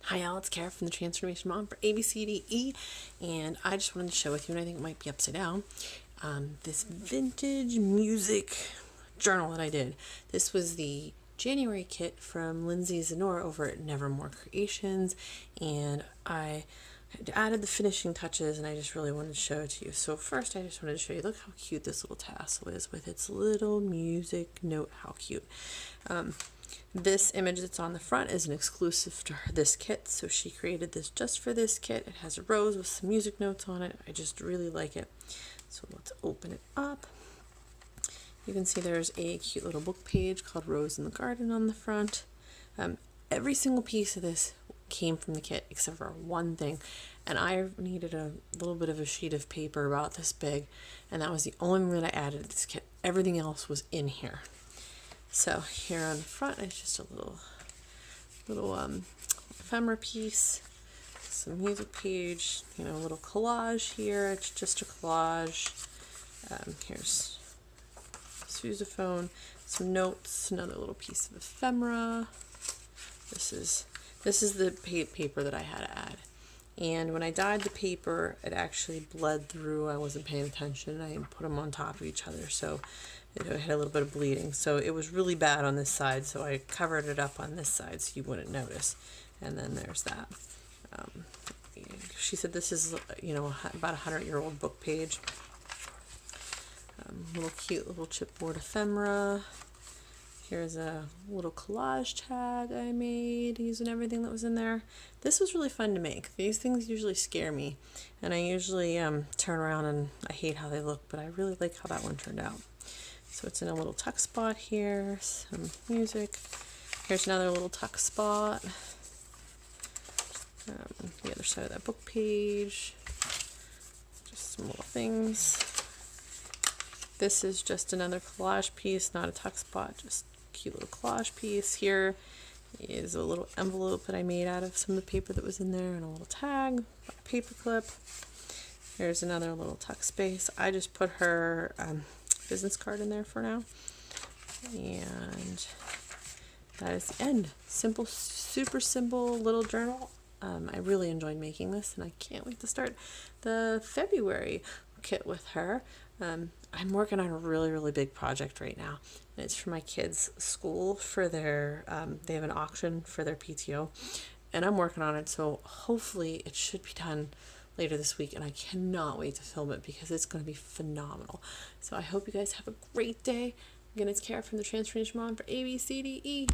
Hi y'all, it's Kara from the Transformation Mom for ABCDE, and I just wanted to share with you, and I think it might be upside down, this vintage music journal that I did. This was the January kit from Lindsay Zenor over at Nevermore Creations, and I had added the finishing touches, and I just really wanted to show it to you. So first, I just wanted to show you, look how cute this little tassel is with its little music note. How cute. This image that's on the front is an exclusive to this kit, so she created this just for this kit. It has a rose with some music notes on it. I just really like it. So let's open it up. You can see there's a cute little book page called Rose in the Garden on the front. Every single piece of this came from the kit except for one thing, and I needed a little bit of a sheet of paper about this big, and that was the only thing that I added to this kit. Everything else was in here. So here on the front is just a little ephemera piece, some music page, a little collage here. It's just a collage. Here's sousaphone, some notes, another little piece of ephemera. This is the paper that I had to add. And when I dyed the paper, it actually bled through. I wasn't paying attention. I put them on top of each other, so it had a little bit of bleeding. So it was really bad on this side, so I covered it up on this side so you wouldn't notice. And then there's that. She said this is, about a 100-year-old book page. Little cute little chipboard ephemera. Here's a little collage tag I made using everything that was in there. This was really fun to make. These things usually scare me, and I usually turn around and I hate how they look, but I really like how that one turned out. So it's in a little tuck spot here, some music. Here's another little tuck spot. The other side of that book page. Just some little things. This is just another collage piece, not a tuck spot, just cute little collage piece. Here is a little envelope that I made out of some of the paper that was in there, and a little tag, a paper clip. Here's another little tuck space. I just put her business card in there for now, and that is the end. Simple, super simple little journal. I really enjoyed making this, and I can't wait to start the February kit with her. I'm working on a really big project right now, and it's for my kids' school for their they have an auction for their PTO, and I'm working on it, so hopefully it should be done later this week, and I cannot wait to film it because it's going to be phenomenal. So I hope you guys have a great day. Again, it's Kara from the Transformation Mom for ABCDE.